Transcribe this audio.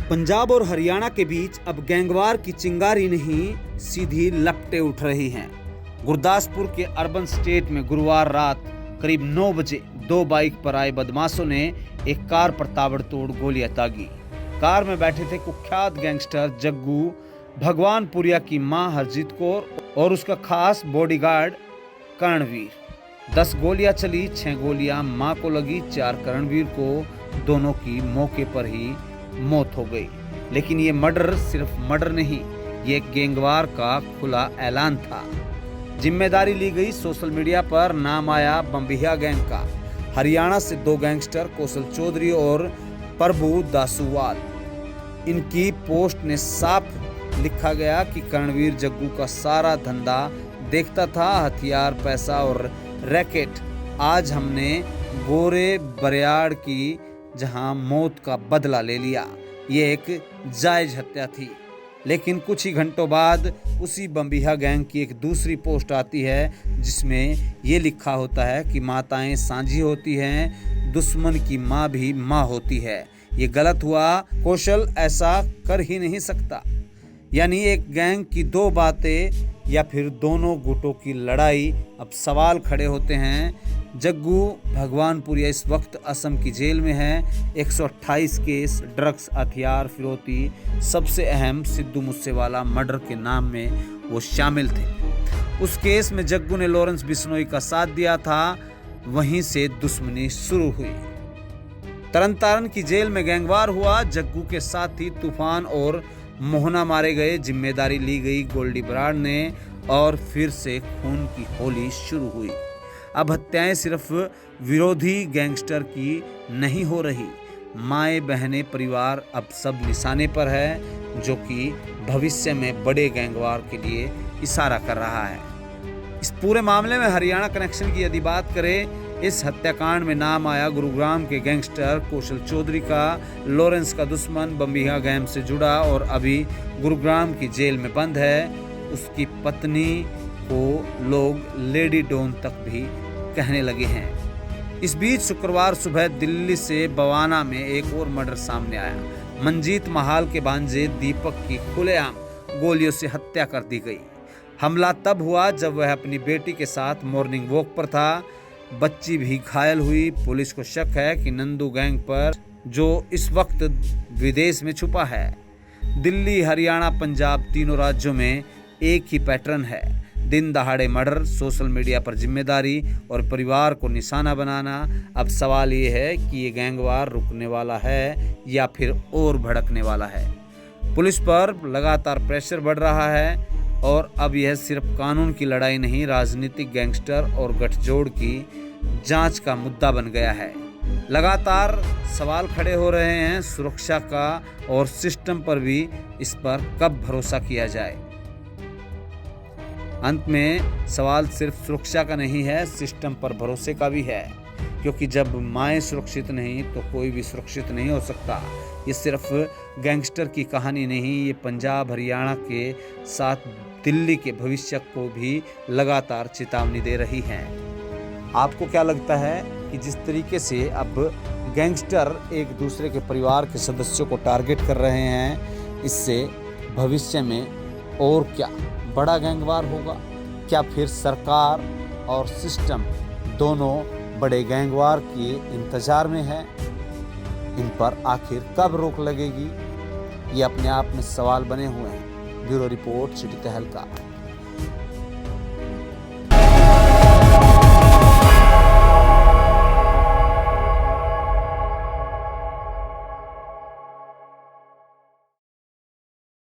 पंजाब और हरियाणा के बीच अब गैंगवार की चिंगारी नहीं, सीधी लपटें उठ रही हैं। गुरदासपुर के अर्बन स्टेट में गुरुवार रात करीब 9 बजे 2 बाइक पर आए बदमाशों ने एक कार पर ताबड़तोड़ गोलियां दागी। कार में बैठे थे कुख्यात गैंगस्टर जग्गू, भगवानपुरिया की मां हरजीत कौर और उसका खास बॉडीगार्ड करणवीर। 10 गोलियां चली, 6 गोलियां मां को लगी, 4 करणवीर को। दोनों की मौके पर ही मौत हो गई। लेकिन ये मर्डर सिर्फ मर्डर नहीं, ये गैंगवार का खुला ऐलान था। जिम्मेदारी ली गई सोशल मीडिया पर। नाम आया बम्बिया गैंग का। हरियाणा से 2 गैंगस्टर कौशल चौधरी और प्रभु दासूवाल। इनकी पोस्ट ने साफ लिखा गया कि करणवीर जग्गू का सारा धंधा देखता था, हथियार, पैसा और रैकेट। आज हमने गोरे बरियाड़ की जहां मौत का बदला ले लिया। ये एक जायज हत्या थी। लेकिन कुछ ही घंटों बाद उसी बम्बिया गैंग की एक दूसरी पोस्ट आती है जिसमें ये लिखा होता है कि माताएं सांझी होती हैं, दुश्मन की माँ भी माँ होती है। ये गलत हुआ। कौशल ऐसा कर ही नहीं सकता। यानी एक गैंग की 2 बातें या फिर दोनों गुटों की लड़ाई। अब सवाल खड़े होते हैं। जग्गू भगवानपुरिया इस वक्त असम की जेल में है। 128 केस, ड्रग्स, हथियार, फिरौती, सबसे अहम सिद्धू मूसेवाला मर्डर के नाम में वो शामिल थे। उस केस में जग्गू ने लॉरेंस बिश्नोई का साथ दिया था। वहीं से दुश्मनी शुरू हुई। तरन की जेल में गैंगवार हुआ। जग्गू के साथ ही तूफान और मोहना मारे गए। जिम्मेदारी ली गई गोल्डी बराड़ ने और फिर से खून की होली शुरू हुई। अब हत्याएं सिर्फ विरोधी गैंगस्टर की नहीं हो रही। माएँ, बहनें, परिवार अब सब निशाने पर है, जो कि भविष्य में बड़े गैंगवार के लिए इशारा कर रहा है। इस पूरे मामले में हरियाणा कनेक्शन की यदि बात करें, इस हत्याकांड में नाम आया गुरुग्राम के गैंगस्टर कौशल चौधरी का। लॉरेंस का दुश्मन बम्बिया गैंग से जुड़ा और अभी गुरुग्राम की जेल में बंद है। उसकी पत्नी को लोग लेडी डॉन तक भी कहने लगे हैं। इस बीच शुक्रवार सुबह दिल्ली से बवाना में एक और मर्डर सामने आया। मंजीत महाल के भांजे दीपक की खुलेआम गोलियों से हत्या कर दी गई। हमला तब हुआ जब वह अपनी बेटी के साथ मॉर्निंग वॉक पर था। बच्ची भी घायल हुई। पुलिस को शक है कि नंदू गैंग पर, जो इस वक्त विदेश में छुपा है। दिल्ली, हरियाणा, पंजाब, तीनों राज्यों में एक ही पैटर्न है। दिन दहाड़े मर्डर, सोशल मीडिया पर जिम्मेदारी और परिवार को निशाना बनाना। अब सवाल ये है कि ये गैंगवार रुकने वाला है या फिर और भड़कने वाला है। पुलिस पर लगातार प्रेशर बढ़ रहा है और अब यह सिर्फ कानून की लड़ाई नहीं, राजनीतिक, गैंगस्टर और गठजोड़ की जांच का मुद्दा बन गया है। लगातार सवाल खड़े हो रहे हैं सुरक्षा का और सिस्टम पर भी। इस पर कब भरोसा किया जाए? अंत में सवाल सिर्फ सुरक्षा का नहीं है, सिस्टम पर भरोसे का भी है। क्योंकि जब माएँ सुरक्षित नहीं तो कोई भी सुरक्षित नहीं हो सकता। ये सिर्फ गैंगस्टर की कहानी नहीं, ये पंजाब, हरियाणा के साथ दिल्ली के भविष्य को भी लगातार चेतावनी दे रही है। आपको क्या लगता है कि जिस तरीके से अब गैंगस्टर एक दूसरे के परिवार के सदस्यों को टारगेट कर रहे हैं, इससे भविष्य में और क्या बड़ा गैंगवार होगा? क्या फिर सरकार और सिस्टम दोनों बड़े गैंगवार के इंतजार में है? इन पर आखिर कब रोक लगेगी? ये अपने आप में सवाल बने हुए हैं। ब्यूरो रिपोर्ट, सिटी तहलका।